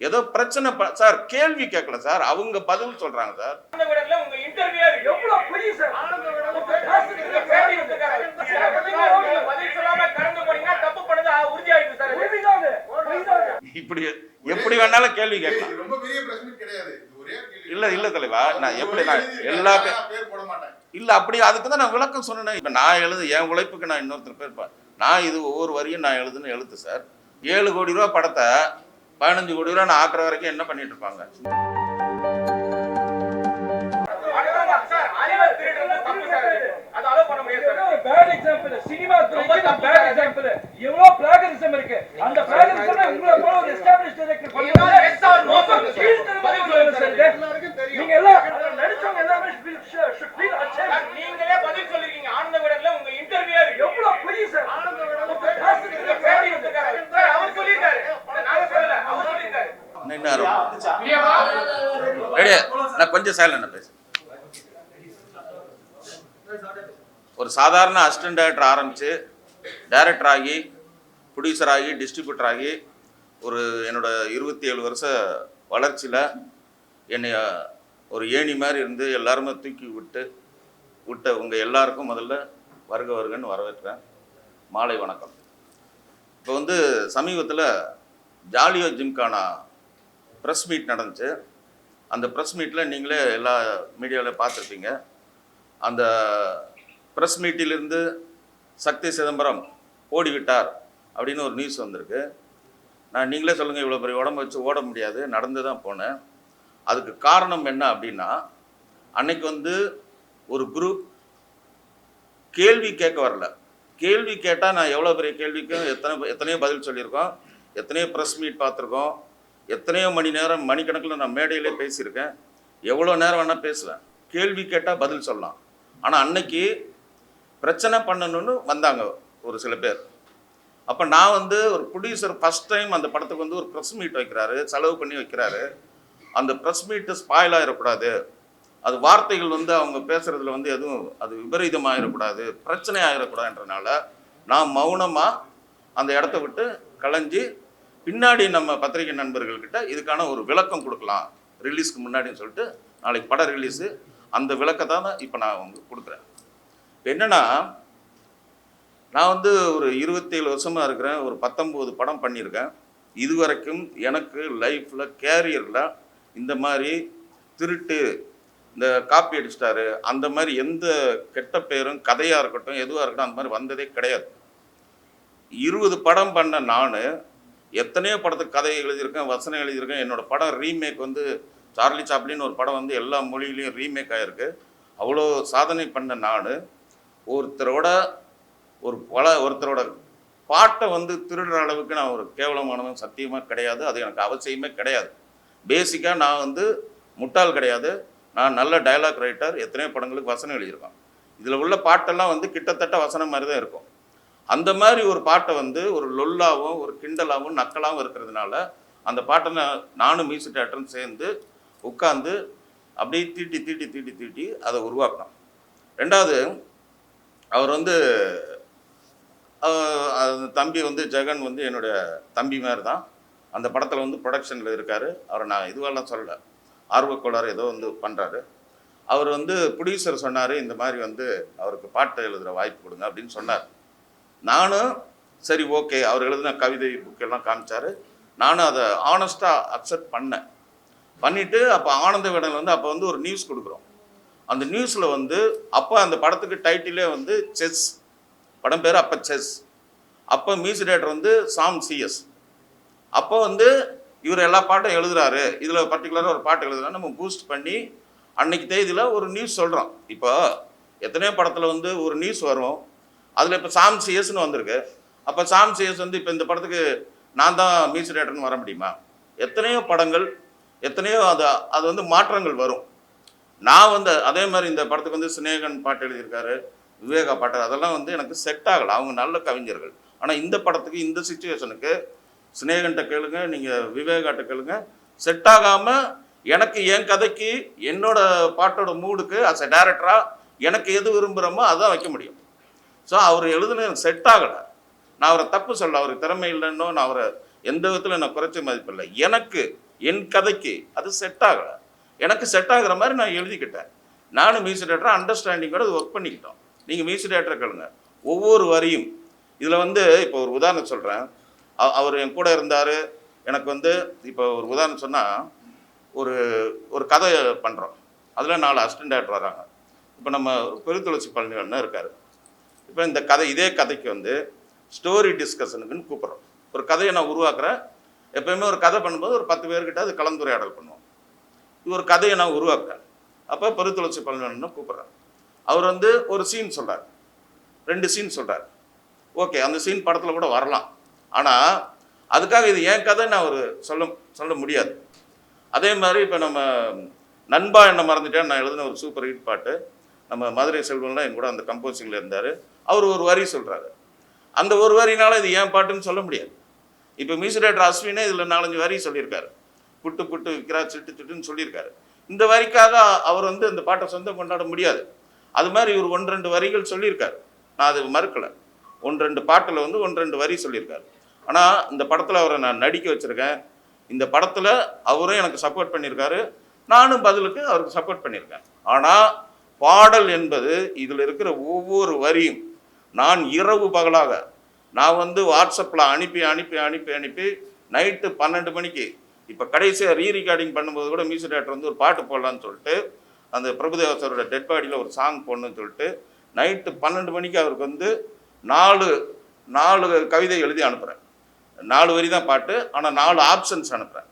ஏதோ பிரச்சனை சார், கேள்வி கேட்கல சார், அவங்க பதில் சொல்றாங்க சார். உங்க இன்டர்வியூ எவ்வளவு பெரிய சார், பதில் சொல்லாம கடந்து போனீங்கன்னா தப்பு பண்ணது உறுதியாயிருக்கு சார். இப்படி எப்படி வேணாலும் கேள்வி கேட்கலாம். ரொம்ப பெரிய பிரச்சனை கிடையாது. இல்ல தலைவா, நான் எப்படி நான் இல்ல அப்படி அதுக்கு தான் நான் விளக்கம் சொன்னேன். இப்ப நான் எழுது என் உழைப்புக்கு நான் இன்னொருத்தர் பேர் நான் இது ஒவ்வொரு வரியும் நான் எழுதுன்னு எழுத்து சார். 7 கோடி ரூபா படத்தை 15 கோடி ரூபா நான் ஆக்குற வரைக்கும் என்ன பண்ணிட்டு இருப்பாங்க? நான் கொஞ்சம் சைலண்ட் பேச. ஒரு சாதாரண அசிஸ்டன்ட் டைரக்டர் ஆரம்பிச்சு டைரக்டர் ஆகி ப்ரொடியூசர் ஆகி டிஸ்ட்ரிபியூட்டர் ஆகி ஒரு என்னோட 27 வருஷ வளர்ச்சியில் என்னை ஒரு ஏணி மாதிரி இருந்து எல்லாருமே தூக்கி விட்ட உங்கள் எல்லாருக்கும் முதல்ல வருக வருகன்னு வரவேற்கிறேன். மாலை வணக்கம். இப்போ வந்து சமீபத்தில் ஜாலியோ ஜிம்கானா ப்ரெஸ் மீட் நடந்துச்சு. அந்த ப்ரெஸ் மீட்டில் நீங்களே எல்லா மீடியாவில் பார்த்துருப்பீங்க. அந்த ப்ரெஸ் மீட்டிலிருந்து சக்தி சிதம்பரம் ஓடிவிட்டார் அப்படின்னு ஒரு நியூஸ் வந்திருக்கு. நான் நீங்களே சொல்லுங்கள், இவ்வளோ பெரிய உடம்பு வச்சு ஓட முடியாது, நடந்து தான் போனேன். அதுக்கு காரணம் என்ன அப்படின்னா, அன்னைக்கு வந்து ஒரு குரூப் கேள்வி கேட்க வரல. கேள்வி கேட்டால் நான் எவ்வளோ பெரிய கேள்விக்கும் எத்தனையோ பதில் சொல்லியிருக்கோம், எத்தனையோ ப்ரெஸ் மீட் பார்த்துருக்கோம், எத்தனையோ மணி நேரம் மணிக்கணக்கில் நான் மேடையிலே பேசியிருக்கேன், எவ்வளோ நேரம் வேணால் பேசுவேன். கேள்வி கேட்டால் பதில் சொல்லலாம். ஆனால் அன்னைக்கு பிரச்சனை பண்ணணும்னு வந்தாங்க ஒரு சில பேர். அப்போ நான் வந்து ஒரு ப்ரொடியூசர் ஃபஸ்ட் டைம் அந்த படத்துக்கு வந்து ஒரு ப்ரெஸ் மீட் வைக்கிறாரு, செலவு பண்ணி வைக்கிறாரு. அந்த ப்ரெஸ் மீட்டு ஸ்பாயில் ஆகிடக்கூடாது, அது வார்த்தைகள் வந்து அவங்க பேசுகிறதுல வந்து எதுவும் அது விபரீதமாகிடக்கூடாது, பிரச்சனை ஆகிடக்கூடாதுன்றனால நான் மௌனமாக அந்த இடத்த விட்டு கலைஞ்சி பின்னாடி நம்ம பத்திரிகை நண்பர்கள்கிட்ட இதுக்கான ஒரு விளக்கம் கொடுக்கலாம் ரிலீஸ்க்கு முன்னாடின்னு சொல்லிட்டு, நாளைக்கு படம் ரிலீஸு, அந்த விளக்கத்தை தான் இப்போ நான் வந்து கொடுக்குறேன். இப்போ என்னென்னா, நான் வந்து ஒரு 27 வருஷமாக இருக்கிறேன், ஒரு 19 படம் பண்ணியிருக்கேன். இது வரைக்கும் எனக்கு லைஃப்பில் கேரியரில் இந்த மாதிரி திருட்டு, இந்த காப்பி அடிச்சிட்டாரு, அந்த மாதிரி எந்த கெட்ட பேரும் கதையாக இருக்கட்டும் எதுவாக இருக்கட்டும் அந்த மாதிரி வந்ததே கிடையாது. 20 படம் பண்ண நான் எத்தனையோ படத்துக்கு கதை எழுதியிருக்கேன், வசனம் எழுதியிருக்கேன். என்னோடய படம் ரீமேக் வந்து சார்லி சாப்ளின் ஒரு படம் வந்து எல்லா மொழியிலையும் ரீமேக் ஆகிருக்கு. அவ்வளோ சாதனை பண்ண நான் ஒருத்தரோட பாட்டை வந்து திருடுற அளவுக்கு நான் ஒரு கேவலமானவன் சத்தியமாக கிடையாது. அது எனக்கு அவசியமே கிடையாது. பேசிக்காக நான் வந்து முட்டாள் கிடையாது. நான் நல்ல டயலாக் ரைட்டர், எத்தனையோ படங்களுக்கு வசனம் எழுதியிருக்கேன். இதில் உள்ள பாட்டெல்லாம் வந்து கிட்டத்தட்ட வசனம் மாதிரி தான் இருக்கும். அந்த மாதிரி ஒரு பாட்டை வந்து ஒரு லொல்லாகவும் ஒரு கிண்டலாகவும் நக்கலாகவும் இருக்கிறதுனால அந்த பாட்டை நானும் மியூசிக் டேரக்டரும் சேர்ந்து உட்காந்து அப்படியே தீட்டி அதை உருவாக்கணும். ரெண்டாவது, அவர் வந்து தம்பி வந்து ஜெகன் வந்து என்னுடைய தம்பி மாதிரி தான். அந்த படத்தில் வந்து ப்ரொடக்ஷனில் இருக்கார். அவரை நான் இதுவெல்லாம் சொல்லலை, ஆர்வக்கோளாறு ஏதோ வந்து பண்ணுறாரு. அவர் வந்து ப்ரொடியூசர் சொன்னார், இந்த மாதிரி வந்து அவருக்கு பாட்டு எழுதுகிற வாய்ப்பு கொடுங்க அப்படின்னு சொன்னார். நானும் சரி ஓகே, அவர் எழுதின கவிதை புக்கெல்லாம் காமிச்சார். நானும் அதை ஆனஸ்ட்டாக அக்செப்ட் பண்ணிவிட்டு அப்போ ஆனந்த விகடன் வந்து அப்போ வந்து ஒரு நியூஸ் கொடுக்குறோம். அந்த நியூஸில் வந்து அப்போ அந்த படத்துக்கு டைட்டிலே வந்து செஸ், படம் பேர் அப்போ செஸ். அப்போ மியூசிக் டைரக்டர் வந்து சாம் சிஎஸ். அப்போ வந்து இவர் எல்லா பாட்டும் எழுதுறாரு, இதில் பர்டிகுலராக ஒரு பாட்டு எழுதுறாரு. நம்ம பூஸ்ட் பண்ணி அன்னைக்கு தேதியில் ஒரு நியூஸ் சொல்கிறோம். இப்போ எத்தனையோ படத்தில் வந்து ஒரு நியூஸ் வரும், அதில் இப்போ சாம் சிஎஸ்ன்னு வந்திருக்கு. அப்போ சாம் சிஎஸ் வந்து இப்போ இந்த படத்துக்கு நான் தான் மியூசிக் டைரக்டர்னு வர முடியுமா? எத்தனையோ படங்கள், எத்தனையோ அது வந்து மாற்றங்கள் வரும். நான் வந்து அதே மாதிரி இந்த படத்துக்கு வந்து சினேகன் பாட்டு எழுதியிருக்காரு, விவேகா பாட்டு, அதெல்லாம் வந்து எனக்கு செட் ஆகலை. அவங்க நல்ல கவிஞர்கள். ஆனால் இந்த படத்துக்கு இந்த சிச்சுவேஷனுக்கு சினேகன்ட்ட கேளுங்க, நீங்கள் விவேகாட்ட கேளுங்க, செட் ஆகாமல் எனக்கு என் கதைக்கு என்னோட பாட்டோட மூடுக்கு அஸ் எ டைரக்டராக எனக்கு எது விரும்புகிறோமோ அதான் வைக்க முடியும். ஸோ அவர் எழுதுன எனக்கு செட் ஆகலை. நான் அவரை தப்பு சொல்ல, அவருக்கு திறமை இல்லைன்னோ நான் அவரை எந்த விதத்தில் நான் குறைச்சி மதிப்பில்லை. எனக்கு என் கதைக்கு அது செட் ஆகலை. எனக்கு செட் ஆகுற மாதிரி நான் எழுதிக்கிட்டேன். நானும் மியூசிக் டேரக்டராக அண்டர்ஸ்டாண்டிங்கோட அது ஒர்க் பண்ணிக்கிட்டோம். நீங்கள் மியூசிக் டேரக்டரை கேளுங்க, ஒவ்வொரு வரியும் இதில் வந்து இப்போ ஒரு உதாரணம் சொல்கிறேன். அவர் என் கூட இருந்தார். எனக்கு வந்து இப்போ ஒரு உதாரணம் சொன்னால், ஒரு ஒரு கதை பண்ணுறோம், அதில் 4 அசிஸ்டன்ட் டேரக்டர் வராங்க. இப்போ நம்ம பெருத்துளசி பழனிவேல்னு இருக்கார். இப்போ இந்த கதை, இதே கதைக்கு வந்து ஸ்டோரி டிஸ்கஷனுக்குன்னு கூப்பிட்றோம். ஒரு கதையை நான் உருவாக்குறேன். எப்போயுமே ஒரு கதை பண்ணும்போது ஒரு 10 பேர்கிட்ட அது கலந்துரையாடல் பண்ணுவோம். இது ஒரு கதையை நான் உருவாக்குறேன். அப்போ பெருத்துளசி பழனிவேல்னு கூப்பிட்றேன். அவர் வந்து ஒரு சீன் சொல்கிறார், 2 சீன் சொல்கிறார். ஓகே, அந்த சீன் படத்தில் கூட வரலாம். ஆனால் அதுக்காக இது என் கதை நான் அவர் சொல்ல முடியாது. அதே மாதிரி இப்போ நம்ம நண்பா என்ன மறந்துட்டேன் நான் எழுதின ஒரு சூப்பர் ஹிட் பாட்டு, நம்ம மதுரை செல்வம்லாம் என் கூட அந்த கம்போசிங்கில் இருந்தார். அவர் ஒரு வரி சொல்கிறாரு. அந்த ஒரு வரினால இது ஏன் பாட்டுன்னு சொல்ல முடியாது. இப்போ மியூசிக் டைரக்டர் அஸ்வினே இதில் 4-5 வரி சொல்லியிருக்காரு. புட்டு புட்டு விற்கிறா சிட்டு சிட்டுன்னு சொல்லியிருக்காரு. இந்த வரிக்காக அவர் வந்து இந்த பாட்டை சொந்தம் கொண்டாட முடியாது. அது மாதிரி இவர் 1-2 வரிகள் சொல்லியிருக்காரு. நான் அது மறுக்கலை. 1-2 பாட்டில் வந்து 1-2 வரி சொல்லியிருக்காரு. ஆனால் இந்த படத்தில் அவரை நான் நடிக்க வச்சுருக்கேன். இந்த படத்தில் அவரும் எனக்கு சப்போர்ட் பண்ணியிருக்காரு, நானும் பதிலுக்கு அவருக்கு சப்போர்ட் பண்ணியிருக்கேன். ஆனால் பாடல் என்பது இதில் இருக்கிற ஒவ்வொரு வரியும் நான் இரவு பகலாக நான் வந்து வாட்ஸ்அப்பில் அனுப்பி அனுப்பி அனுப்பி அனுப்பி நைட்டு 12 மணிக்கு, இப்போ கடைசியாக ரீரெக்கார்டிங் பண்ணும்போது கூட மியூசிக் டைரக்டர் வந்து ஒரு பாட்டு போடலான்னு சொல்லிட்டு, அந்த பிரபுதேவா சாரோட டெட் பாடியில் ஒரு சாங் போடணும்னு சொல்லிட்டு நைட்டு 12 மணிக்கு அவருக்கு வந்து 4 கவிதை எழுதி அனுப்புகிறேன். 4 வரி தான் பாட்டு, ஆனால் 4 ஆப்ஷன்ஸ் அனுப்புகிறேன்.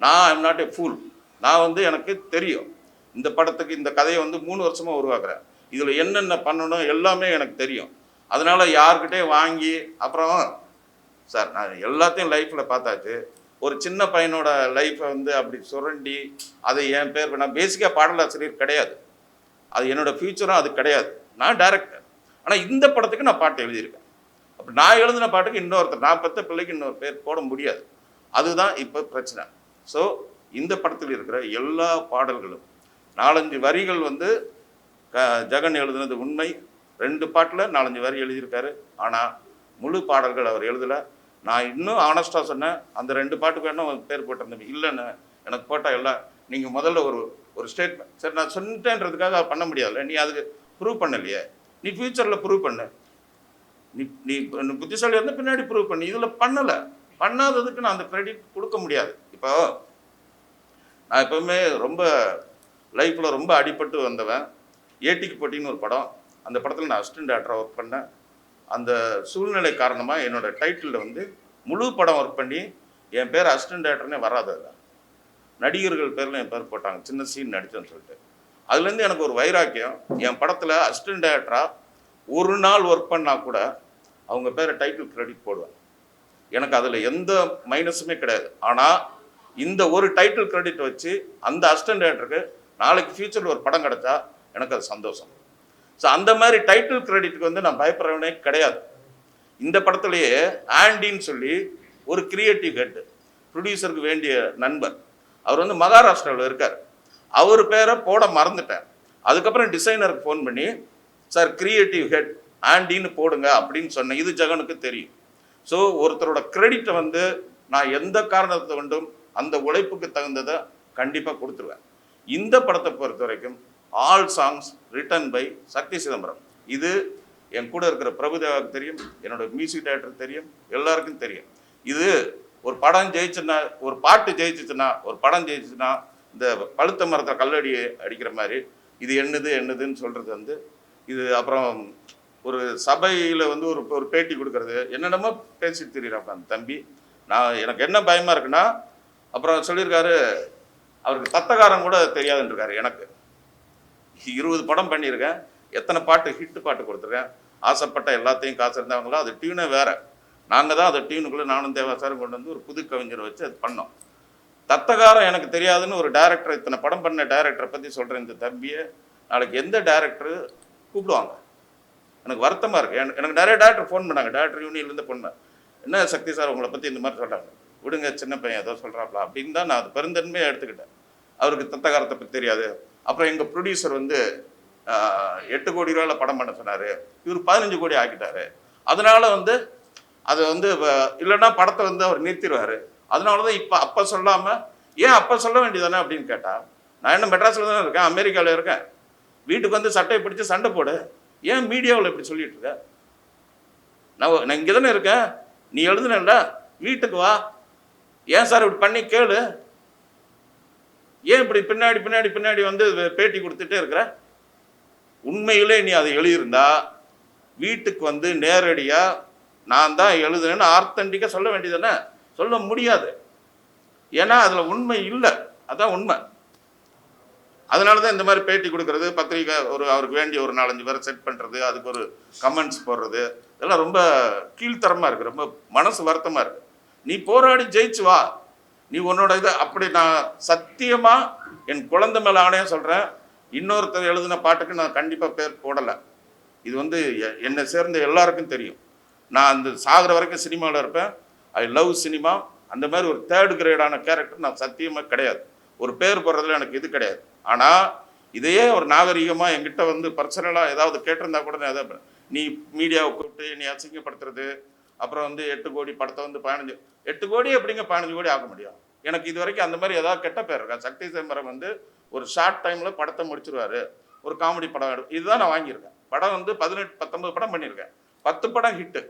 நான் ஐம் நாட் ஏ ஃபூல். நான் வந்து எனக்கு தெரியும் இந்த படத்துக்கு இந்த கதையை வந்து 3 வருஷமாக உருவாக்குறேன். இதில் என்னென்ன பண்ணணும் எல்லாமே எனக்கு தெரியும். அதனால் யார்கிட்டே வாங்கி அப்புறம் சார் நான் எல்லாத்தையும் லைஃப்பில் பார்த்தாச்சு. ஒரு சின்ன பையனோட லைஃப்பை வந்து அப்படி சுரண்டி அதை என் பேர், நான் பேசிக்காக பாடலாசிரியர் கிடையாது, அது என்னோடய ஃபியூச்சரும் அது கிடையாது. நான் டைரக்டர். ஆனால் இந்த படத்துக்கு நான் பாட்டு எழுதியிருக்கேன். அப்போ நான் எழுதின பாட்டுக்கு இன்னொருத்தர், நான் பெற்ற பிள்ளைக்கு இன்னொரு பேர் போட முடியாது. அதுதான் இப்போ பிரச்சனை. ஸோ இந்த படத்தில் இருக்கிற எல்லா பாடல்களும் 4-5 வரிகள் வந்து ஜெகன் எழுதுனது உண்மை. 2 பாட்டில் 4-5 வரி எழுதியிருக்காரு. ஆனால் முழு பாடல்கள் அவர் எழுதலை. நான் இன்னும் ஆனஸ்டாக சொன்னேன், அந்த 2 பாட்டுக்கு வேணா பேர் போட்டிருந்தேன். இல்லைன்னு எனக்கு போட்டால் எல்லாம் நீங்கள் முதல்ல ஒரு ஸ்டேட்மெண்ட், சரி நான் சொன்னேன்றதுக்காக பண்ண முடியாதுல்ல, நீ அதுக்கு ப்ரூவ் பண்ணலையே, நீ ஃப்யூச்சரில் ப்ரூவ் பண்ணு, நீ புத்திசாலியாக இருந்தால் பின்னாடி ப்ரூவ் பண்ணி, இதில் பண்ணாததுக்கு நான் அந்த கிரெடிட் கொடுக்க முடியாது. இப்போ நான் எப்போவுமே ரொம்ப லைஃப்பில் ரொம்ப அடிபட்டு வந்தவன். ஏட்டிக்கு போட்டின்னு ஒரு படம், அந்த படத்தில் நான் அசிஸ்டன்ட் டைரக்டராக ஒர்க் பண்ணேன். அந்த சூழ்நிலை காரணமாக என்னோடய டைட்டிலில் வந்து முழு படம் ஒர்க் பண்ணி என் பேர் அசிஸ்டன்ட் டைரக்டர்னே வராது. அதில் நடிகர்கள் பேரில் என் பேர் போட்டாங்க, சின்ன சீன் நடித்தேன்னு சொல்லிட்டு. அதுலேருந்து எனக்கு ஒரு வைராக்கியம். என் படத்தில் அசிஸ்டன்ட் டைரக்டராக ஒரு நாள் ஒர்க் பண்ணால் கூட அவங்க பேரை டைட்டில் கிரெடிட் போடுவேன். எனக்கு அதில் எந்த மைனஸுமே கிடையாது. ஆனால் இந்த ஒரு டைட்டில் கிரெடிட் வச்சு அந்த அசிஸ்டன்ட் டைரக்டருக்கு நாளைக்கு ஃபியூச்சரில் ஒரு படம் கிடச்சா எனக்கு அது சந்தோஷம். ஸோ அந்த மாதிரி டைட்டில் கிரெடிட்டுக்கு வந்து நான் பயப்படுறவனே கிடையாது. இந்த படத்துலேயே ஆண்டின்னு சொல்லி ஒரு கிரியேட்டிவ் ஹெட், ப்ரொடியூசருக்கு வேண்டிய நண்பர், அவர் வந்து மகாராஷ்டிராவில் இருக்கார். அவர் பேரை போட மறந்துட்டேன். அதுக்கப்புறம் டிசைனருக்கு ஃபோன் பண்ணி, சார் கிரியேட்டிவ் ஹெட் ஆண்டின்னு போடுங்க அப்படின்னு சொன்னேன். இது ஜெகனுக்கு தெரியும். ஸோ ஒருத்தரோட கிரெடிட்டை வந்து நான் எந்த காரணத்தை கொண்டும் அந்த உழைப்புக்கு தகுந்ததை கண்டிப்பாக கொடுத்துருவேன். இந்த படத்தை பொறுத்த வரைக்கும் ஆல் சாங்ஸ் ரிட்டன் பை சக்தி சிதம்பரம். இது என் கூட இருக்கிற பிரபுதேவாவுக்கு தெரியும், என்னோட மியூசிக் டைரக்டருக்கு தெரியும், எல்லாருக்கும் தெரியும். இது ஒரு படம் ஜெயிச்சுன்னா, ஒரு பாட்டு ஜெயிச்சுச்சுன்னா, ஒரு படம் ஜெயிச்சுன்னா இந்த பழுத்த மரத்தை கல்லடி அடிக்கிற மாதிரி இது என்னதுன்னு சொல்கிறது வந்து இது. அப்புறம் ஒரு சபையில் வந்து ஒரு பேட்டி கொடுக்கறது, என்னென்னமோ பேசிட்டு தெரியுறாப்பா அந்த தம்பி. எனக்கு என்ன பயமாக இருக்குன்னா, அப்புறம் சொல்லியிருக்காரு அவருக்கு தத்தகாரம் கூட தெரியாதுன்றிருக்காரு. எனக்கு 20 படம் பண்ணியிருக்கேன், எத்தனை பாட்டு ஹிட்டு பாட்டு கொடுத்துருக்கேன், ஆசைப்பட்ட எல்லாத்தையும் காசு இருந்தவங்களா, அது டியூனே வேறு. நாங்கள் தான் அதை டியூனுக்குள்ளே நானும் தேவாசாரம் கொண்டு வந்து ஒரு புது கவிஞரை வச்சு அது பண்ணோம். தத்தகாரம் எனக்கு தெரியாதுன்னு ஒரு டைரக்டர், இத்தனை படம் பண்ண டைரக்டரை பற்றி சொல்கிறேன். இந்த தம்பியை நாளைக்கு எந்த டைரக்டரு கூப்பிடுவாங்க, எனக்கு வருத்தமாக இருக்குது. எனக்கு நிறைய டேரக்டர் ஃபோன் பண்ணாங்க, டேரக்டர் யூனியன்லேருந்து பண்ணேன். என்ன சக்தி சார் உங்களை பற்றி இந்த மாதிரி சொல்கிறாங்க, விடுங்க சின்ன பையன் ஏதோ சொல்கிறாப்ல அப்படின்னு தான் நான் அது பெருந்தன்மையாக எடுத்துக்கிட்டேன். அவருக்கு தத்தகாரத்தை பற்றி தெரியாது. அப்புறம் எங்கள் ப்ரொடியூசர் வந்து 8 கோடி ரூபாயில் படம் பண்ண சொன்னார், இவர் 15 கோடி ஆக்கிட்டாரு. அதனால வந்து அதை வந்து இல்லைன்னா படத்தை வந்து அவர் நிறுத்திடுவார். அதனால தான் அப்போ சொல்லாமல் ஏன் அப்போ சொல்ல வேண்டியதானே அப்படின்னு கேட்டால், நான் என்ன மெட்ராஸில் தானே இருக்கேன், அமெரிக்காவில் இருக்கேன், வீட்டுக்கு வந்து சட்டையை பிடிச்சி சண்டை போடு, ஏன் மீடியாவில் இப்படி சொல்லிட்டு இருக்க? நான் இங்கே தானே இருக்கேன், நீ எழுதுனல்ல, வீட்டுக்கு வா, ஏன் சார் இப்படி பண்ணி கேளு, ஏன் இப்படி பின்னாடி பின்னாடி பின்னாடி வந்து பேட்டி கொடுத்துட்டே இருக்கிற? உண்மையிலே நீ அதை எழுதியிருந்தா வீட்டுக்கு வந்து நேரடியாக நான் தான் எழுதுனேன்னு ஆர்த்தண்டிக்காக சொல்ல வேண்டியதானே? சொல்ல முடியாது, ஏன்னா அதில் உண்மை இல்லை, அதான் உண்மை. அதனால தான் இந்த மாதிரி பேட்டி கொடுக்கறது, பத்திரிக்கை அவருக்கு வேண்டிய ஒரு 4-5 பேரை செட் பண்ணுறது, அதுக்கு ஒரு கமெண்ட்ஸ் போடுறது, இதெல்லாம் ரொம்ப கீழ்த்தரமாக இருக்குது, ரொம்ப மனசு வருத்தமாக இருக்குது. நீ போராடி ஜெயிச்சு வா, நீ உன்னோட இதை அப்படி. நான் சத்தியமாக என் குழந்தை மேலே ஆணையம் சொல்கிறேன், இன்னொருத்தர் எழுதின பாட்டுக்கு நான் கண்டிப்பாக பேர் போடலை. இது வந்து என்னை சேர்ந்த எல்லாருக்கும் தெரியும். நான் அந்த சாகிற வரைக்கும் சினிமாவில் இருப்பேன், ஐ லவ் சினிமா. அந்த மாதிரி ஒரு 3rd கிரேடான கேரக்டர் நான் சத்தியமாக கிடையாது. ஒரு பேர் போடுறதுல எனக்கு இது கிடையாது. ஆனால் இதையே ஒரு நாகரிகமாக என்கிட்ட வந்து பர்சனலாக ஏதாவது கேட்டிருந்தா கூட நான் எதாவது, நீ மீடியாவை கூப்பிட்டு நீ அசிங்கப்படுத்துறது, அப்புறம் வந்து 8 கோடி படத்தை வந்து 8 கோடி எப்படிங்க 15 கோடி ஆக முடியும்? எனக்கு இது வரைக்கும் அந்த மாதிரி ஏதாவது கெட்ட பேர் இருக்கா? சக்தி சிதம்பரம் வந்து ஒரு ஷார்ட் டைமில் படத்தை முடிச்சிருவாரு, ஒரு காமெடி படம் இதுதான் நான் வாங்கியிருக்கேன். படம் வந்து 18-19 படம் பண்ணியிருக்கேன், 10 படம் ஹிட்டு,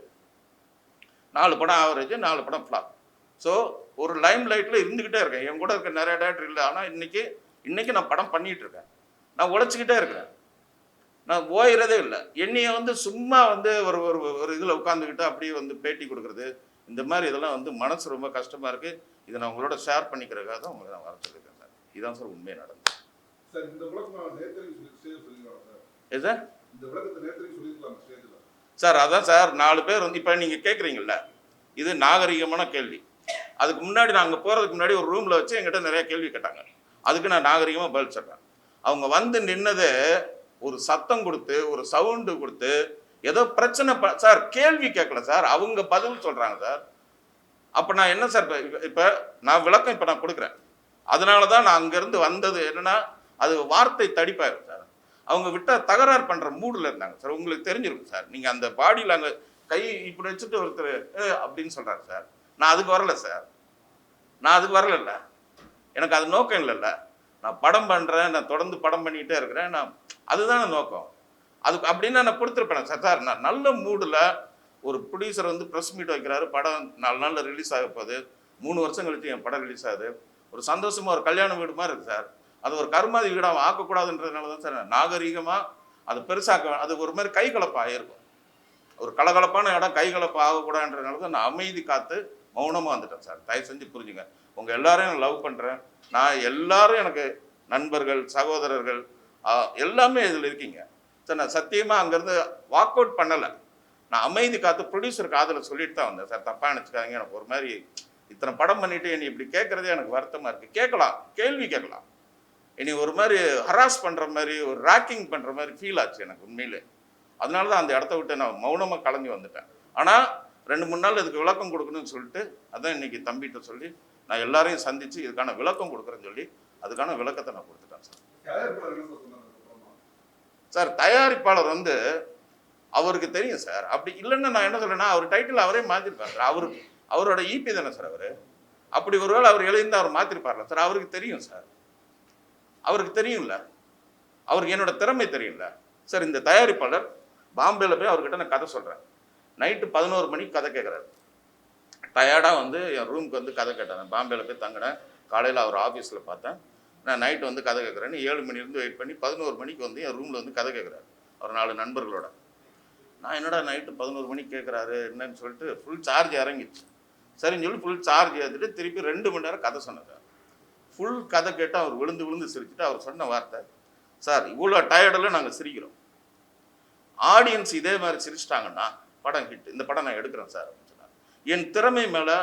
4 படம் ஆவரேஜ், 4 படம் ஃப்ளாப். ஸோ ஒரு லைம் லைட்டில் இருந்துக்கிட்டே இருக்கேன். என் கூட இருக்க நிறைய டேரக்டர் இல்லை, ஆனால் இன்னைக்கு நான் படம் பண்ணிகிட்டு இருக்கேன், நான் உழைச்சிக்கிட்டே இருக்கிறேன், நான் ஓயிறதே இல்லை. என்னையை வந்து சும்மா வந்து ஒரு ஒரு இதில் உட்காந்துக்கிட்டு அப்படியே வந்து பேட்டி கொடுக்குறது, இந்த மாதிரி இதெல்லாம் வந்து மனசு ரொம்ப கஷ்டமாக இருக்குது. இதை நான் உங்களோட ஷேர் பண்ணிக்கிறதுக்காக தான் உங்களுக்கு நான் வர சொல்லியிருக்கேன் சார். இதுதான் சார் உண்மையை நடந்தது சார். இந்த விளக்கம் ஏ சார், இந்த விளக்கத்தை நேரத்துக்கு சொல்லியிருக்கலாம் ஸ்டேஜில் சார். அதான் சார், 4 பேர் வந்து இப்போ நீங்கள் கேட்குறீங்கல்ல, இது நாகரிகமான கேள்வி. அதுக்கு முன்னாடி நான் அங்கே போகிறதுக்கு முன்னாடி ஒரு ரூமில் வச்சு என்கிட்ட நிறைய கேள்வி கேட்டாங்க, அதுக்கு நான் நாகரிகமாக பதில் சொல்கிறேன். அவங்க வந்து நின்னதே ஒரு சத்தம் கொடுத்து, ஒரு சவுண்டு கொடுத்து, ஏதோ பிரச்சனை சார், கேள்வி கேட்கல சார், அவங்க பதில் சொல்கிறாங்க சார். அப்போ நான் என்ன சார், இப்போ நான் விளக்கம் இப்போ நான் கொடுக்குறேன். அதனால தான் நான் அங்கேருந்து வந்தது என்னென்னா, அது வார்த்தை தடிப்பாயிரும் சார். அவங்க விட்ட தகராறு பண்ணுற மூடில் இருந்தாங்க சார். உங்களுக்கு தெரிஞ்சிருக்கும் சார், நீங்கள் அந்த பாடியில் அங்கே கை இப்படி வச்சுட்டு ஒருத்தர் அப்படின்னு சொல்கிறாரு சார். நான் அதுக்கு வரல சார், நான் அதுக்கு வரல, எனக்கு அது நோக்கம் இல்லைல்ல. நான் படம் பண்ணுறேன், நான் தொடர்ந்து படம் பண்ணிக்கிட்டே இருக்கிறேன், நான் அதுதான் நோக்கம். அதுக்கு அப்படின்னா நான் கொடுத்துருப்பேன் சார். சார், நான் நல்ல மூடில் ஒரு ப்ரொடியூசர் வந்து ப்ரெஸ் மீட் வைக்கிறாரு, படம் 4 நாளில் ரிலீஸ் ஆக போகுது, 3 வருஷம் கழிச்சு என் படம் ரிலீஸ் ஆகுது, ஒரு சந்தோஷமாக ஒரு கல்யாண வீடு மாதிரி இருக்குது சார். அது ஒரு கருமாதி வீடாக ஆக்கக்கூடாதுன்றதுனால தான் சார் நாகரீகமாக அது பெருசாக்க, அது ஒரு மாதிரி கைகலப்பாக இருக்கும். ஒரு கலகலப்பான இடம் கைகலப்பு ஆகக்கூடாதுன்றதுனால தான் நான் அமைதி காத்து மௌனமாக வந்துட்டேன் சார். தயவு செஞ்சு புரிஞ்சுங்க. உங்கள் எல்லாரையும் நான் லவ் பண்ணுறேன். நான் எல்லாரும் எனக்கு நண்பர்கள், சகோதரர்கள் எல்லாமே இதில் இருக்கீங்க சார். நான் சத்தியமாக அங்கேருந்து வாக் அவுட் பண்ணலை, நான் அமைதி காத்து ப்ரொடியூசர் காதில் சொல்லிட்டு தான் வந்தேன் சார். தப்பாக நினச்சிக்காதீங்க, எனக்கு ஒரு மாதிரி இத்தனை படம் பண்ணிவிட்டு என்னை இப்படி கேட்குறதே எனக்கு வருத்தமாக இருக்குது. கேட்கலாம், கேள்வி கேட்கலாம், என்னை ஒரு மாதிரி ஹராஸ் பண்ணுற மாதிரி, ஒரு ராக்கிங் பண்ணுற மாதிரி ஃபீல் ஆச்சு எனக்கு உண்மையிலே. அதனால தான் அந்த இடத்த விட்டு நான் மௌனமாக கலங்கி வந்துட்டேன். ஆனால் 2-3 நாள் இதுக்கு விளக்கம் கொடுக்கணும்னு சொல்லிட்டு அதான் இன்றைக்கி தம்பிகிட்ட சொல்லி நான் எல்லாரையும் சந்தித்து இதுக்கான விளக்கம் கொடுக்குறேன்னு சொல்லி அதுக்கான விளக்கத்தை நான் கொடுத்துட்டேன் சார். சார், தயாரிப்பாளர் வந்து அவருக்கு தெரியும் சார். அப்படி இல்லைன்னா நான் என்ன சொல்கிறேன்னா, அவர் டைட்டில் அவரே மாற்றிருப்பார் சார். அவரோட ஈபி தானே சார் அவர். அப்படி ஒருவேளை அவர் எழுதியிருந்தால் அவர் மாற்றிருப்பார்ல சார். அவருக்கு தெரியும் சார், அவருக்கு தெரியும்ல, அவருக்கு என்னோட திறமை தெரியும்ல சார். இந்த தயாரிப்பாளர் பாம்பேயில் போய் அவர்கிட்ட நான் கதை சொல்கிறேன், நைட்டு 11 மணிக்கு கதை கேட்குறாரு. டயர்டாக வந்து என் ரூமுக்கு வந்து கதை கேட்டேன். பாம்பேயில் போய் தங்கினேன், காலையில் அவர் ஆஃபீஸில் பார்த்தேன். நான் நைட்டு வந்து கதை கேட்குறேன்னு 7 மணிலேருந்து வெயிட் பண்ணி 11 மணிக்கு வந்து என் ரூமில் வந்து கதை கேட்குறாரு அவர் 4 நண்பர்களோட. நான் என்னடா நைட்டு 11 மணிக்கு கேட்குறாரு என்னன்னு சொல்லிட்டு ஃபுல் சார்ஜ் இறங்கிடுச்சு. சரின்னு சொல்லி ஃபுல் சார்ஜ் ஏற்றிட்டு திருப்பி 2 மணி நேரம் கதை சொன்னேன் சார். ஃபுல் கதை கேட்டு அவர் விழுந்து சிரிச்சுட்டு அவர் சொன்ன வார்த்தை, சார் இவ்வளோ டயர்டில் நாங்கள் சிரிக்கிறோம், ஆடியன்ஸ் இதே மாதிரி சிரிச்சிட்டாங்கன்னா படம் ஹிட், இந்த படம் நான் எடுக்கிறேன் சார் அப்படின்னு சொன்னார். என் திறமை மேலே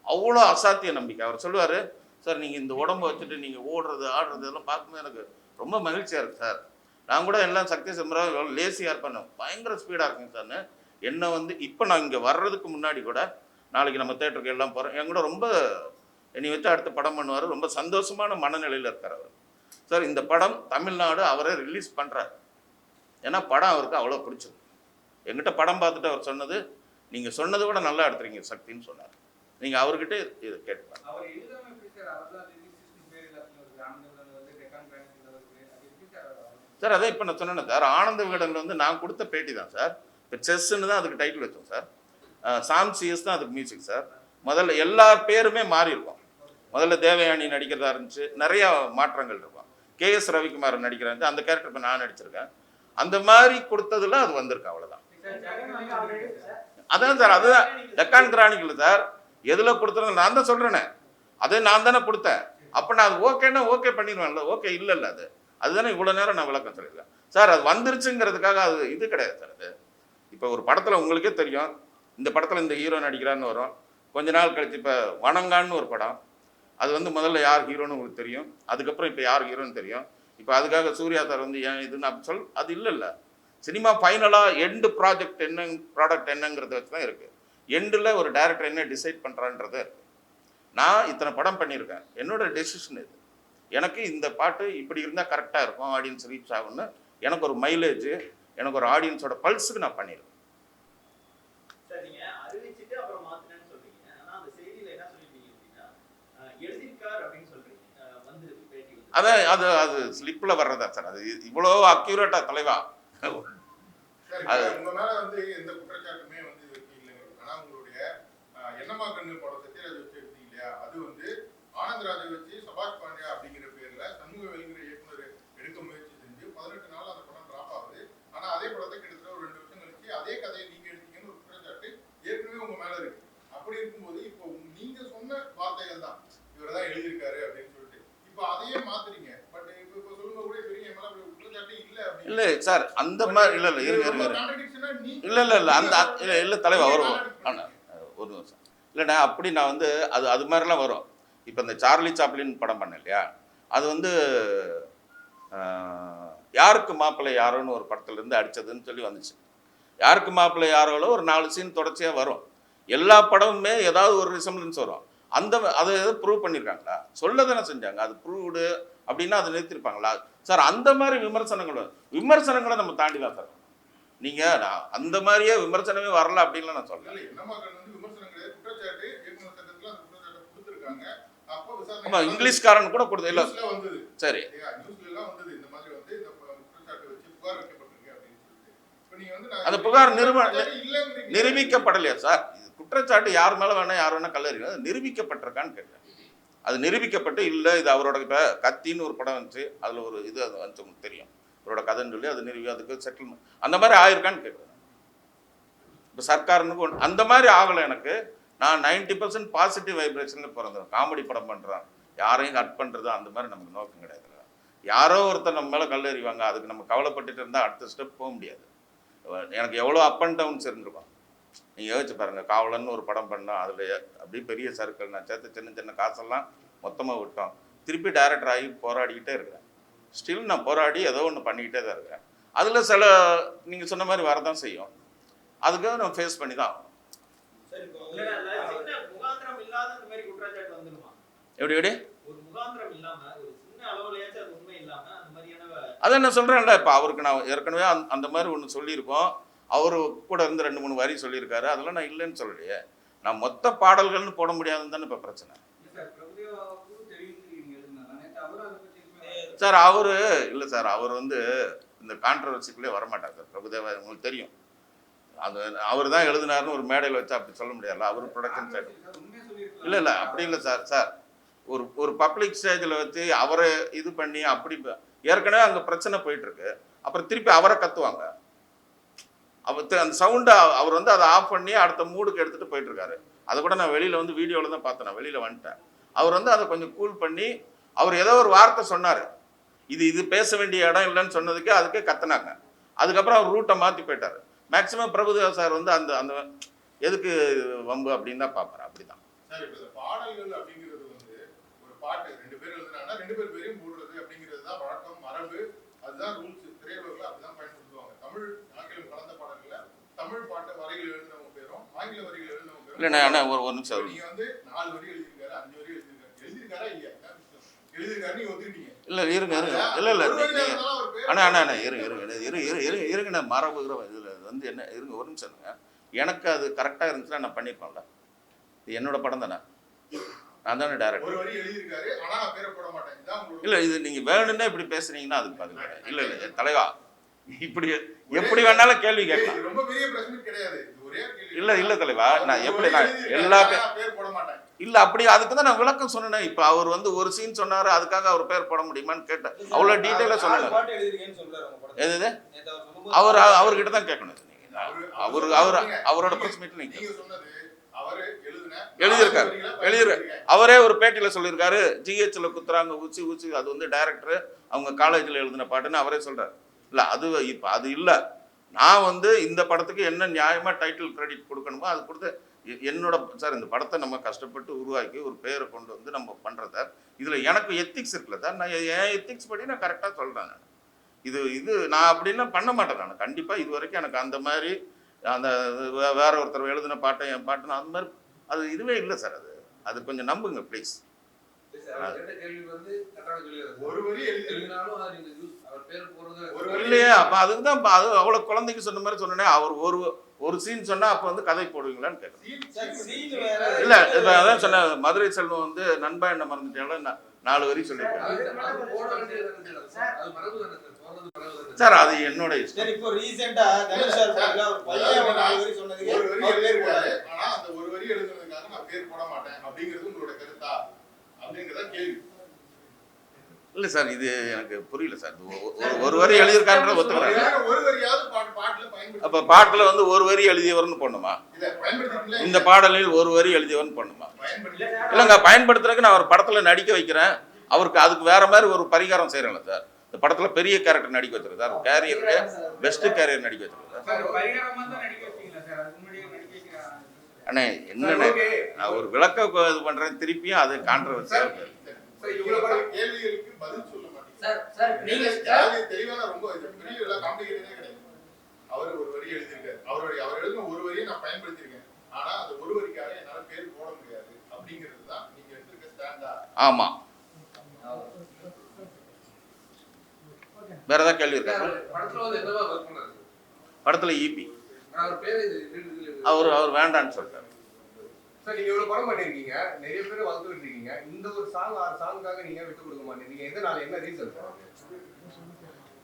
அவ்வளோ அசாத்திய நம்பிக்கை. அவர் சொல்லுவார், சார் நீங்கள் இந்த உடம்பை வச்சுட்டு நீங்கள் ஓடுறது ஆடுறது இதெல்லாம் பார்க்கும்போது எனக்கு ரொம்ப மகிழ்ச்சியாக இருக்குது சார். நான் கூட எல்லாம் சக்தி சிதம்பரம் எவ்வளோ லேசியாக இருப்பேன், பயங்கர ஸ்பீடாக இருக்குங்க சார்னு என்னை வந்து இப்போ நான் இங்கே வர்றதுக்கு முன்னாடி கூட நாளைக்கு நம்ம தேட்டருக்கு எல்லாம் போகிறோம், என் கூட ரொம்ப என்னை வச்சு அடுத்த படம் பண்ணுவார், ரொம்ப சந்தோஷமான மனநிலையில் இருக்கார் அவர். சார், இந்த படம் தமிழ்நாடு அவரே ரிலீஸ் பண்ணுறார், ஏன்னா படம் அவருக்கு அவ்வளோ பிடிச்சிருக்கு. எங்கிட்ட படம் பார்த்துட்டு அவர் சொன்னது, நீங்கள் சொன்னதை விட நல்லா எடுத்துறீங்க சக்தின்னு சொன்னார். நீங்கள் அவர்கிட்ட இதை கேட்டுப்பாங்க. சார் அதான் இப்போ நான் சொன்னேன் சார், ஆனந்த விகடனில் வந்து நான் கொடுத்த பேட்டி தான் சார். இப்போ செஸ்ன்னு தான் அதுக்கு டைட்டில் வச்சோம் சார். சாம் சிஎஸ் தான் அதுக்கு மியூசிக் சார். முதல்ல எல்லா பேருமே மாறி இருக்கும். முதல்ல தேவயானி நடிக்கிறதா இருந்துச்சு, நிறையா மாற்றங்கள் இருக்கும். KS ரவிக்குமார் நடிக்கிறாங்க, அந்த கேரக்டர் இப்போ நான் நடிச்சிருக்கேன். அந்த மாதிரி கொடுத்ததுல அது வந்திருக்கு, அவ்வளோதான். அதான் சார், அதுதான் டெக்கான் கிரானிக்கல் சார். எதில் கொடுத்துறது நான் தான் சொல்கிறேனே, அதை நான் தானே கொடுத்தேன். அப்போ நான் அது ஓகேன்னா ஓகே பண்ணிடுவேன்ல, ஓகே இல்லைல்ல, அதுதானே இவ்வளோ நேரம் நான் விளக்கம் சொல்லியிருக்கேன் சார். அது வந்துருச்சுங்கிறதுக்காக அது இது கிடையாது சார். அது இப்போ ஒரு படத்தில் உங்களுக்கே தெரியும், இந்த படத்தில் இந்த ஹீரோ நடிக்கிறான்னு வரும். கொஞ்ச நாள் கழிச்சு இப்போ வணங்கான்னு ஒரு படம், அது வந்து முதல்ல யார் ஹீரோன்னு உங்களுக்கு தெரியும், அதுக்கப்புறம் இப்போ யார் ஹீரோன்னு தெரியும். இப்போ அதுக்காக சூர்யா சார் வந்து ஏன் இதுன்னு அப்படி அது இல்லைல்ல. சினிமா ஃபைனலாக எண்டு ப்ராஜெக்ட் என்னங்கிறத வச்சு தான் இருக்குது. எண்டில் ஒரு டைரக்டர் என்ன டிசைட் பண்ணுறான்றதே இருக்குது. நான் இத்தனை படம் பண்ணியிருக்கேன், என்னோட டெசிஷன் இது. எனக்கு இந்த பாட்டு இப்படி இருந்தால் கரெக்டாக இருக்கும், ஆடியன்ஸ் ரீச் ஆகும்னு எனக்கு ஒரு மைலேஜ், எனக்கு ஒரு ஆடியன்ஸோட பல்ஸுக்கு நான் பண்ணியிருக்கேன். அதான் அது அது ஸ்லிப்பில் வர்றதா சார். அது இவ்வளோ அக்யூரேட்டா தலைவா அது உங்க மேல வந்து எந்த குற்றச்சாட்டுமே வந்து இல்லைங்க. ஆனா உங்களுடைய என்னமா கண்ணு படம் சத்யராஜ் வச்சு எடுத்தீங்க இல்லையா, அது வந்து ஆனந்தராஜை வச்சு சபாஷ் பாண்டியா அப்படிங்கிற பேர்ல சண்முக வேலுங்கிற இயக்குனர் எடுக்க முயற்சி செஞ்சு 18 நாள் அந்த படம் டிராப் ஆகுது. ஆனா அதே படத்தை கிட்டத்தட்ட ஒரு 2 வருஷம் கழிச்சு அதே கதையை நீங்க எடுத்தீங்கன்னு ஒரு குற்றச்சாட்டு ஏற்கனவே உங்க மேல இருக்கு. அப்படி இருக்கும்போது இப்போ நீங்க சொன்ன வார்த்தைகள் தான் இவர் தான் எழுதியிருக்காரு அப்படின்னு சொல்லிட்டு இப்போ அதையே மாத்துறீங்க. பட் இப்போ சொல்லுங்க கூட பெரிய மேல குற்றச்சாட்டு இல்ல அப்படின்னு. இல்லை சார், அந்த மாதிரி இல்லை இல்லை இருங்க இருங்க இல்லை இல்லை இல்லை அந்த இல்லை இல்லை தலைவா வரும். ஆனால் ஒரு நிமிஷம் இல்லைண்ணா, அப்படி நான் வந்து அது அது மாதிரிலாம் வரும். இப்போ இந்த சார்லி சாப்ளின் படம் பண்ணேன் இல்லையா, அது வந்து யாருக்கு மாப்பிள்ளை யாரோன்னு ஒரு படத்துலேருந்து அடித்ததுன்னு சொல்லி வந்துச்சு. யாருக்கு மாப்பிள்ளை யாரோல ஒரு 4 சீன் தொடர்ச்சியாக வரும். எல்லா படமுமே ஏதாவது ஒரு ரிசம்பிளன்ஸ் வரும். அந்த அதை எதாவது ப்ரூவ் பண்ணியிருக்காங்களா, சொல்ல தானே செஞ்சாங்க. அது ப்ரூவ்டு அப்படின்னா அதை நிறுத்திருப்பாங்களா சார்? அந்த மாதிரி விமர்சனங்களை நம்ம தாண்டி தான் சார். நீங்கள் நான் அந்த மாதிரியே விமர்சனமே வரல அப்படின்லாம் நான் சொல்ல. ஆமாம், இங்கிலீஷ்காரன் கூட கொடுத்து இல்லை சரி. அந்த புகார் நிரூபிக்கப்படலையா சார்? குற்றச்சாட்டு யார் மேலே வேணா யார் வேணா கல்லறிங்க, அது நிரூபிக்கப்பட்டிருக்கான்னு கேட்குறேன். அது நிரூபிக்கப்பட்டு இல்லை, இது அவரோட இப்போ கத்தின்னு ஒரு படம் வந்துச்சு, அதில் ஒரு இது அது வந்துச்சு உங்களுக்கு தெரியும், அவரோட கதைன்னு சொல்லி அது அதுக்கு செட்டில்மெண்ட் அந்த மாதிரி ஆயிருக்கான்னு கேட்குறேன். இப்போ சர்க்காருன்னு அந்த மாதிரி ஆகலை எனக்கு. நான் 90% பாசிட்டிவ் வைப்ரேஷனில் பிறந்தேன். காமெடி படம் பண்ணுறான், யாரையும் கட் பண்ணுறது அந்த மாதிரி நமக்கு நோக்கம் கிடையாது. யாரோ ஒருத்தர் நம்ம மேலே கல் எறிவாங்க, அதுக்கு நம்ம கவலைப்பட்டுட்டு இருந்தால் அடுத்த ஸ்டெப் போக முடியாது. எனக்கு எவ்வளோ அப் அண்ட் டவுன்ஸ் இருந்திருக்கும். நீங்கள் யோசிச்சு பாருங்கள், காவலன்னு ஒரு படம் பண்ணோம், அதில் அப்படியே பெரிய சர்க்கிள் நான் சேர்த்து சின்ன சின்ன காசெல்லாம் மொத்தமாக விட்டோம். திருப்பி டைரக்டர் ஆகி போராடிக்கிட்டே இருக்கிறேன். ஸ்டில் நான் போராடி ஏதோ ஒன்று பண்ணிக்கிட்டே தான் இருக்கிறேன். அதில் சில நீங்கள் சொன்ன மாதிரி வரதான் செய்யும், அதுக்காக நம்ம ஃபேஸ் பண்ணி தான் ஆகணும். எப்படி எப்படி அதான் நான் சொல்கிறேன்ல. இப்போ அவருக்கு நான் ஏற்கனவே அந்த மாதிரி ஒன்று சொல்லியிருக்கோம். அவரு கூட இருந்து 2-3 வரி சொல்லியிருக்காரு, அதெல்லாம் நான் இல்லைன்னு சொல்லலையே. நான் மொத்த பாடல்கள்னு போட முடியாதுன்னு தானே இப்போ பிரச்சனை சார். அவரு இல்லை சார், அவர் வந்து இந்த கான்ட்ரவர்சிக்குள்ளே வரமாட்டார் சார். பிரபுதேவா உங்களுக்கு தெரியும், அது அவர் தான் எழுதினாருன்னு ஒரு மேடையில் வச்சு அப்படி சொல்ல முடியாதுல்ல. அவர் ப்ரொடக்ஷன் சார் இல்லை இல்லை அப்படி இல்லை சார். சார் ஒரு பப்ளிக் ஸ்டேஜில் வச்சு அவரை இது பண்ணி அப்படி ஏற்கனவே அங்கே பிரச்சனை போயிட்டுருக்கு, அப்புறம் திருப்பி அவரை கத்துவாங்க. அந்த சவுண்டை அவர் வந்து அதை ஆஃப் பண்ணி அடுத்த மூடுக்கு எடுத்துகிட்டு போயிட்டுருக்காரு. அதை கூட நான் வெளியில் வந்து வீடியோவில் தான் பார்த்தேன், நான் வெளியில் வந்துட்டேன். அவர் வந்து அதை கொஞ்சம் கூல் பண்ணி அவர் ஏதோ ஒரு வார்த்தை சொன்னார், இது பேச வேண்டிய இடம் இல்லைன்னு சொன்னதுக்கு அதுக்கே கத்துனாங்க. அதுக்கப்புறம் அவர் ரூட்டை மாற்றி போயிட்டார். மேக்சிமம் பிரபுதேவா சார் வந்து அந்த அந்த எதுக்கு வம்பு அப்படின்னு தான் பார்ப்பார். அப்படி தான் பாடல்கள் அப்படிங்கிறது வந்து ஒரு பாட்டு 2 பேர் எழுதுனாங்கன்னா 2 பேர் பேரையும் போடுறது அப்படிங்கிறது தான் வழக்கம், மரபு, அதுதான் ரூல்ஸ். திரையுலகில் அப்படிதான் பயன்படுத்துவாங்க. தமிழ் ஆங்கிலம் கலந்த பாடல்களை தமிழ் பாட்டு வரிகள் எழுதினவங்க பேரும் ஆங்கில வரிகள் எழுதினவங்க பேரும். இல்லைண்ணா ஒரு நிமிஷம், நீங்க வந்து 4 வரி எழுதியிருக்காரு, 5 வரி எழுதியிருக்காரா இல்லையா? எழுதியிருக்காரு, நீங்க ஒத்துக்கிட்டீங்க. இல்லை இருங்க அண்ணா இருங்கண்ணா மரபுகிற இதில் வந்து என்ன இருங்க ஒரு நிமிஷம் இருங்க. எனக்கு அது கரெக்டாக இருந்துச்சுன்னா நான் பண்ணியிருப்பேன்ல. இது என்னோட படம் தானே. நான் தானே ஒரு டைரக்டர். வரி எழுதியிருக்காரு, ஆனா நான் பேரை போட மாட்டேன். இதான் உங்களோட இல்லை இது நீங்கள் வேணும்னா இப்படி பேசுனீங்கன்னா அதுக்கு பதில் கிடையாது. இல்லை இல்லை தலைவா, இப்படி எப்படி வேணாலும் கேள்வி கேட்கலாம். இது ரொம்ப பெரிய பிரச்சனை கிடையாது. இது ஒரே கேள்வி. இல்லை இல்லை தலைவா, நான் ஒரு எப்படி வரி நான் எழுதியிருக்காரு, எல்லா ஆனா நான் பேர் போட மாட்டேன். இல்லை அப்படி அதுக்கு தான் நான் விளக்கம் சொன்னேன். இப்போ அவர் வந்து ஒரு சீன் சொன்னார், அதுக்காக அவர் பேர் போட முடியுமான்னு கேட்டேன். அவ்வளோ டீட்டெயிலாக சொன்னார். பாட்டு எழுதிருக்கேன்னு சொல்றாரு உங்க படத்துல. எது நேத்து அவர் சொல்லும்போது அவர் அவர்கிட்ட தான் கேட்கணும். அவர் அவர் அவரோட பிரஸ் மீட்டில் நீங்க சொன்னது அவரு எழுதியிருக்காரு. எழுதியிருக்காரு. அவரே ஒரு பேட்டியில் சொல்லியிருக்காரு, ஜிஹெச்ல குத்துறாங்க ஊச்சி ஊச்சி, அது வந்து டைரக்டர் அவங்க காலேஜில் எழுதின பாட்டுன்னு அவரே சொல்றாரு. இல்லை அது இப்போ அது இல்லை. நான் வந்து இந்த படத்துக்கு என்ன நியாயமாக டைட்டில் கிரெடிட் கொடுக்கணுமோ அது கொடுத்து என்னோட சார் இந்த படத்தை நம்ம கஷ்டப்பட்டு உருவாக்கி ஒரு பேரை கொண்டு வந்து நம்ம பண்ணுறத இதில் எனக்கு எத்திக்ஸ் இருக்குல்ல சார், நான் என் எத்திக்ஸ் படி நான் கரெக்டாக சொல்கிறேன். நான் இது நான் அப்படின்லாம் பண்ண மாட்டேன். நான் கண்டிப்பாக இது வரைக்கும் எனக்கு அந்த மாதிரி அந்த வேற ஒருத்தர் எழுதின பாட்டை என் பாட்டுன்னு அந்த மாதிரி அது இதுவே இல்லை சார். அது கொஞ்சம் நம்புங்க ப்ளீஸ். ஒரு வரி எழுதினாலும் இல்லையே அப்போ அதுக்கு தான் அது அவ்வளோ குழந்தைக்கு சொன்ன மாதிரி சொன்னேனே. அவர் ஒரு சீன் சொன்னால் அப்போ வந்து கதை போடுவீங்களான்னு கேட்குறேன். இல்லை இப்போ அதான் சொன்னேன், மதுரை செல்வம் வந்து நண்பா என்ன மறந்துட்டாலும் 4 வரி சொல்லியிருக்காரு சார். அது என்னோட இஷ்டம். சரி, இப்போ ரீசெண்டா தனுஷ் சார் படத்துல ஒரு பையன் ஒரு 4 வரி சொன்னதுக்கு ஒரு வரி அவர் பேர் எழுதியிருக்காரு, போடாரு. ஆனா அந்த ஒரு வரி எழுதுனதுக்காக நான் பேர் போட மாட்டேன் அப்படிங்கிறது உங்களோட கருத்தா அப்படிங்கிறத கேள்வி. இல்லை சார், இது எனக்கு புரியல சார். ஒரு வரி எழுதியிருக்காருன்ற ஒத்துக்கிறாங்க. ஒரு வரியாவது பாட்டுல பயன்படுத்தி அப்போ பாட்டில் வந்து ஒரு வரி எழுதியவர்னு போடணுமா? இல்ல பயன்படுத்திட்டீங்களா? இந்த பாடலில் ஒரு வரி எழுதியவர்னு போடணுமா? பயன்படுத்தி இல்லைங்க, பயன்படுத்துறதுக்கு நான் அவர் படத்தில் நடிக்க வைக்கிறேன். அவருக்கு அதுக்கு வேற மாதிரி ஒரு பரிகாரம் செய்கிறேன்ல சார். இந்த படத்தில் பெரிய கேரக்டர் நடிக்க வச்சிருக்கு சார். கேரியருக்கு பெஸ்ட் கேரியர் நடிக்க வச்சிருக்கு சார். சார் பரிகாரமா தான் நடிக்க வச்சீங்களா சார்? அதுக்கு முன்னாடியே நடிக்க வைக்கிறாங்க. அண்ணே என்னண்ணே, நான் ஒரு விளக்க இது பண்ணுறேன், திருப்பியும் அது கான்ட்ரவர்சியாக கேள்விகளுக்கு பதில் சொல்ல மாட்டீங்க. சார் நீங்க தெளிவான ரொம்ப பெரிய எல்லாம் காம்ப்ளிகேட்டடே கிடையாது. அவர் ஒரு வரி எழுதியிருக்காரு, அவர் எழுதின ஒரு வரியை நான் பயன்படுத்தியிருக்கேன், ஆனா அந்த ஒரு வரிக்காக என்னால பேர் போட முடியாது அப்படிங்கிறது தான் நீங்க எடுத்திருக்க ஸ்டாண்டா? ஆமா. வேற ஏதாவது கேள்வி இருக்கா சார்? படத்துல ஈபி அவர் வேண்டான்னு சொல்றாரு. சார் நீங்க இவ்வளவு படம் பண்ணிருக்கீங்க, நிறைய பேர் வளர்த்துட்டு இருக்கீங்க, இந்த ஒரு சாங்காக நீங்க விட்டு கொடுக்க மாட்டேங்க. எதனால, என்ன ரீசன் சார்?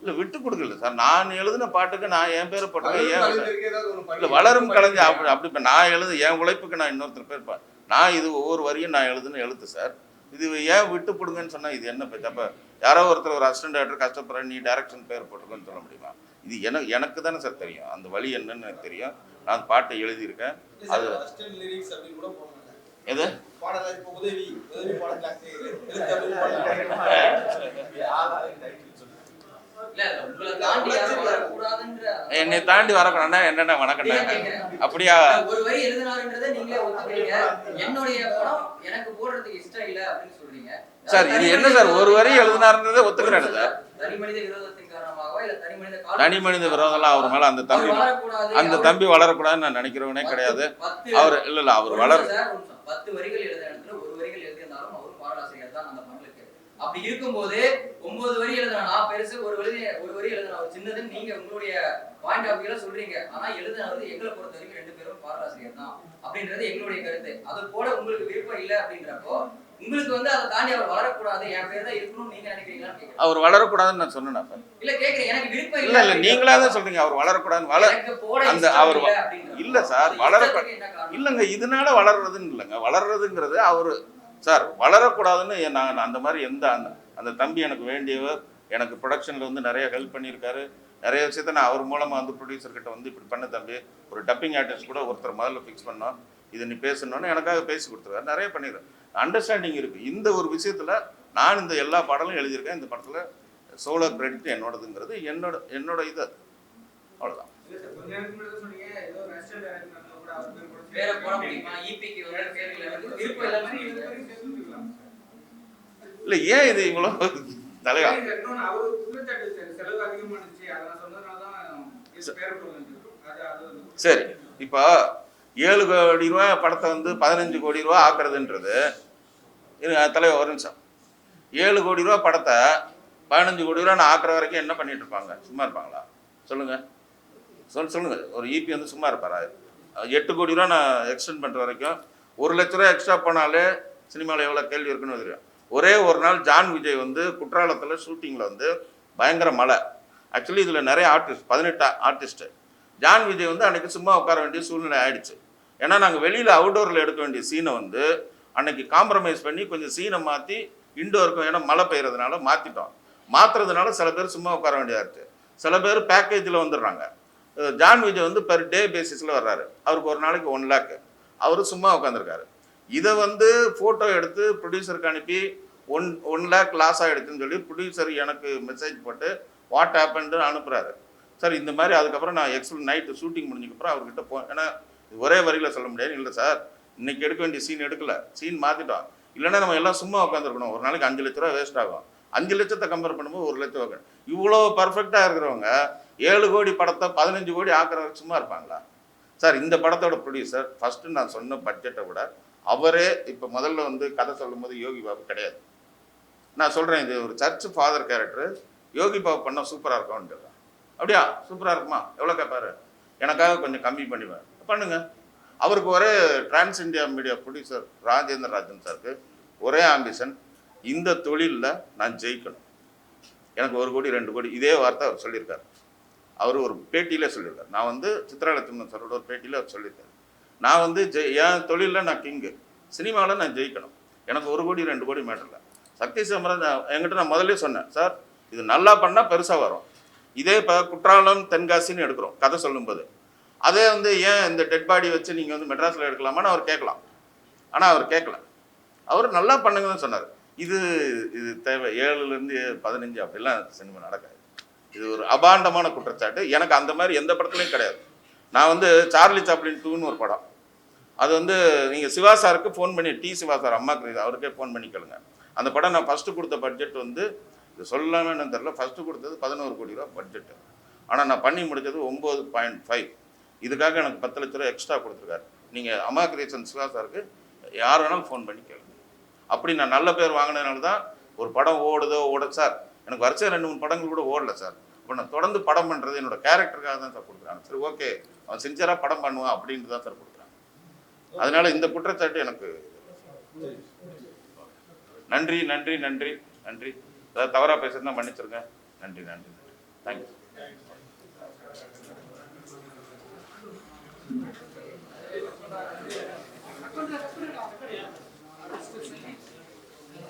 இல்ல விட்டு கொடுக்கல சார். நான் எழுதின பாட்டுக்கு நான் என் பேரை போட்டேன். ஏதாவது ஒரு இல்ல வளரும் கலைஞர் அப்படி இப்ப நான் என் உழைப்புக்கு நான் இன்னொருத்தர் பேர் நான் இது ஒவ்வொரு வரியும் நான் எழுதுன்னு எழுத்து சார். இது ஏன் விட்டு கொடுங்கன்னு சொன்னா இது என்ன பேச்சு? அப்ப யாரோ ஒருத்தர் ஒரு அசிஸ்டன்ட் டைரக்டர் கஷ்டப்படுற நீ டைரக்ஷன் பேர் போட்டுருக்கன்னு சொல்ல முடியுமா? இது எனக்கு தானே சார் தெரியும், அந்த வழி என்னன்னு எனக்கு தெரியும். நான் பாட்டை எழுதியிருக்கேன். அது அசிஸ்டன்ட் லிரிக்ஸ் அப்படி கூட போடுறாங்க. எது பாடல இப்போ உதவி பாடல எழுத்து அப்படி பாடல. என்னை தாண்டி வரக்கூடாதுன்னா என்னென்ன வணக்கம் அப்படியா? ஒரு வரி எழுதினாருன்றதை நீங்களே ஒத்துக்கிறீங்க. என்னுடைய படம் எனக்கு போடுறதுக்கு இஷ்டம் இல்ல அப்படின்னு சொல்றீங்க சார். இது என்ன சார், ஒரு வரி எழுதினாருன்றதை ஒத்துக்கிறேன் சார். தனி மனித விரோதத்தின் காரணமாகவோ இல்ல தனி மனித விரோதம்லாம் அவர் மேல அந்த தம்பி வளரக்கூடாதுன்னு நான் நினைக்கிறவனே கிடையாது. அவர் இல்ல அவர் வளர 10 வரிகள் எழுத இடத்துல ஒரு வரிகள் எழுதியிருந்தாலும் அவரும் பாடலாசிரியர் தான் அந்த படலுக்கு. அப்படி இருக்கும்போது 9 வரி எழுதுனா நான் பெருசு, ஒரு வரி எழுதுனா அவர் சின்னதுன்னு நீங்க உங்களுடைய பாயிண்ட் ஆஃப் வியூல சொல்றீங்க. ஆனா எழுதுனது எங்களை பொறுத்த வரைக்கும் 2 பேரும் பாடலாசிரியர் தான் அப்படின்றது எங்களுடைய கருத்து. அது போல உங்களுக்கு விருப்பம் இல்லை அப்படின்றப்போ உங்களுக்கு வந்து அதை தாண்டி அவர் வளரக்கூடாது, என் பேர் தான் இருக்கணும்னு நீங்க நினைக்கிறீங்களா? அவர் வளரக்கூடாதுன்னு நான் சொன்னேன். இல்ல கேக்குறேன், எனக்கு விருப்பம் இல்ல இல்ல நீங்களா தான் சொல்றீங்க அவர் வளரக்கூடாதுன்னு. அந்த அவர் இல்ல சார் இல்லங்க, இதனால வளர்றதுன்னு இல்லைங்க. வளர்றதுங்கிறது அவரு சார் வளரக்கூடாதுன்னு நான் அந்த மாதிரி அந்த தம்பி எனக்கு வேண்டியவர். எனக்கு ப்ரொடக்ஷன்ல வந்து நிறைய ஹெல்ப் பண்ணியிருக்காரு. நிறைய விஷயத்த நான் அவர் மூலமா வந்து ப்ரொடியூசர்கிட்ட வந்து இப்படி பண்ண தம்பி, ஒரு டப்பிங் ஆர்டிஸ்ட் கூட ஒருத்தர் முதல்ல ஃபிக்ஸ் பண்ணோம், இது நீ பேசணும்னு எனக்காக பேசி கொடுத்துருக்காரு. நிறைய பண்ணிடுறேன், அண்டர்ஸ்டாண்டிங் இருக்கு. இந்த ஒரு விஷயத்துல நான் இந்த எல்லா பாடலும் எழுதியிருக்கேன். இந்த படத்துல சோலோ கிரெடிட் என்னோடதுங்கிறது என்னோட இது. அவ்வளவுதான். இல்ல ஏன் இது இவ்வளோ தலைவா? சரி, இப்போ 7 கோடி ரூபாய் படத்தை வந்து 15 கோடி ரூபா ஆக்குறதுன்றது தலைவர் ஒரு நிமிஷம். 7 கோடி ரூபா படத்தை 15 கோடி ரூபா நான் ஆக்குற வரைக்கும் என்ன பண்ணிட்டு இருப்பாங்க? சும்மா இருப்பாங்களா? சொல்லுங்க சொல்லுங்க. ஒரு ஈபி வந்து சும்மா இருப்பாரா? 8 கோடி ரூபா நான் எக்ஸ்டெண்ட் பண்ணுற வரைக்கும் 1 லட்ச ரூபா எக்ஸ்ட்ரா போனாலே சினிமாவில் எவ்வளோ கேள்வி இருக்குன்னு தெரியும். ஒரே ஒரு நாள் ஜான் விஜய் வந்து குற்றாலத்தில் ஷூட்டிங்கில் வந்து பயங்கர மழை. ஆக்சுவலி இதில் நிறைய ஆர்டிஸ்ட் 18 ஆர்டிஸ்ட்டு. ஜான் விஜய் வந்து அன்றைக்கி சும்மா உட்கார வேண்டிய சூழ்நிலை ஆயிடுச்சு. ஏன்னா நாங்கள் வெளியில் அவுட்டோரில் எடுக்க வேண்டிய சீனை வந்து அன்னைக்கு காம்ப்ரமைஸ் பண்ணி கொஞ்சம் சீனை மாற்றி இன்டோருக்கும், ஏன்னா மழை பெய்யறதுனால மாற்றிட்டோம். மாற்றுறதுனால சில பேர் சும்மா உட்கார வேண்டியதாக இருக்குது. சில பேர் பேக்கேஜில் வந்துடுறாங்க. ஜான் விஜய் வந்து பெர் டே பேசிஸில் வர்றாரு. அவருக்கு ஒரு நாளைக்கு 1 lakh. அவர் சும்மா உட்காந்துருக்காரு. இதை வந்து ஃபோட்டோ எடுத்து ப்ரொடியூசருக்கு அனுப்பி 1 lakh லாஸ் ஆகிடுச்சுன்னு சொல்லி ப்ரொடியூசர் எனக்கு மெசேஜ் போட்டு வாட் ஹேப்பன்னு அனுப்புகிறாரு. சார் இந்த மாதிரி அதுக்கப்புறம் நான் நைட்டு ஷூட்டிங் முடிஞ்சதுக்கப்புறம் அவர்கிட்ட ஏன்னா ஒரே வரியில் சொல்ல முடியாது. இல்லை சார், இன்னைக்கு எடுக்க வேண்டிய சீன் எடுக்கல, சீன் மாற்றிட்டோம். இல்லைன்னா நம்ம எல்லாம் சும்மா உட்காந்துருக்கணும். ஒரு நாளைக்கு 5 லட்ச ரூபா வேஸ்ட் ஆகும். 5 லட்சத்தை கம்பேர் பண்ணும்போது 1 லட்சம் ஆகும். இவ்வளோ பர்ஃபெக்டாக இருக்கிறவங்க 7 கோடி படத்தை 15 கோடி ஆக்குறவங்க சும்மா இருப்பாங்களா? சார் இந்த படத்தோட ப்ரொடியூசர் ஃபஸ்ட்டு நான் சொன்ன பட்ஜெட்டை விட அவரே இப்போ முதல்ல வந்து கதை சொல்லும்போது யோகி பாபு கிடையாது. நான் சொல்கிறேன், இது ஒரு search father character Yogi Babu பண்ணால் சூப்பராக இருக்கும்னு சொல்கிறேன். அப்படியா சூப்பராக இருக்குமா? எவ்வளோ கேட்பாரு? எனக்காக கொஞ்சம் கம்மி பண்ணுவேன், பண்ணுங்க. அவருக்கு ஒரே trans India media producer Rajendra Rajan சாருக்கு ஒரே ஆம்பிஷன், இந்த தொழிலில் நான் ஜெயிக்கணும், எனக்கு 1 கோடி 2 கோடி. இதே வார்த்தை அவர் சொல்லியிருக்காரு. அவர் ஒரு பேட்டியிலே சொல்லியிருக்காரு. நான் வந்து சித்ராலட்சுமி சாரோட ஒரு பேட்டியில் அவர் சொல்லியிருக்காரு, நான் வந்து என் தொழிலில் நான் கிங்கு, சினிமாவில் நான் ஜெயிக்கணும், எனக்கு 1 கோடி 2 கோடி மேட்டரில். சக்தி சிதம்பரம் என்கிட்ட நான் முதல்ல சொன்னேன், சார் இது நல்லா பண்ணால் பெருசாக வரும். இதே இப்போ குற்றாலம் தென்காசின்னு எடுக்கிறோம் கதை சொல்லும்போது, அதே வந்து ஏன் இந்த டெட் பாடி வச்சு நீங்கள் வந்து மெட்ராஸில் எடுக்கலாமான்னு அவர் கேட்கலாம். ஆனால் அவர் கேட்கல, அவர் நல்லா பண்ணுங்கன்னு சொன்னார். இது தேவை 7லேருந்து 15 அப்படிலாம் சினிமா நடக்காது. இது ஒரு அபாண்டமான குற்றச்சாட்டு. எனக்கு அந்த மாதிரி எந்த படத்துலையும் கிடையாது. நான் வந்து சார்லி சாப்ளின் 2ன்னு ஒரு படம், அது வந்து நீங்கள் சிவா சாருக்கு ஃபோன் பண்ணி, சிவா சார் அம்மாக்கு அவருக்கே ஃபோன் பண்ணி கேளுங்க. அந்த படம் நான் ஃபஸ்ட்டு கொடுத்த பட்ஜெட் வந்து இது சொல்லலாம்னு தெரில, ஃபஸ்ட்டு கொடுத்தது 11 கோடி ரூபா பட்ஜெட்டு. ஆனால் நான் பண்ணி முடித்தது 9.5. இதுக்காக எனக்கு 10 லட்ச ரூபா எக்ஸ்ட்ரா கொடுத்துருக்காரு. நீங்கள் அம்மா கிரியேஷன் சிவா சாருக்கு யார் வேணாலும் ஃபோன் பண்ணி கேளுங்க. அப்படி நான் நல்ல பேர் வாங்கினதுனால தான் ஒரு படம் ஓட சார், எனக்கு வருஷம் 2-3 படங்கள் கூட ஓடல சார். இப்போ நான் தொடர்ந்து படம் பண்ணுறது என்னோட கேரக்டருக்காக தான் சார் கொடுக்குறாங்க. சரி ஓகே, அவன் சின்சியராக படம் பண்ணுவான் அப்படின்ட்டு தான் சார் கொடுக்குறாங்க. அதனால இந்த குற்றச்சாட்டு எனக்கு நன்றி நன்றி நன்றி நன்றி. அதாவது தவறாக பேசுறதுனா மன்னிச்சிருங்க. நன்றி நன்றி நன்றி. தேங்க்யூ.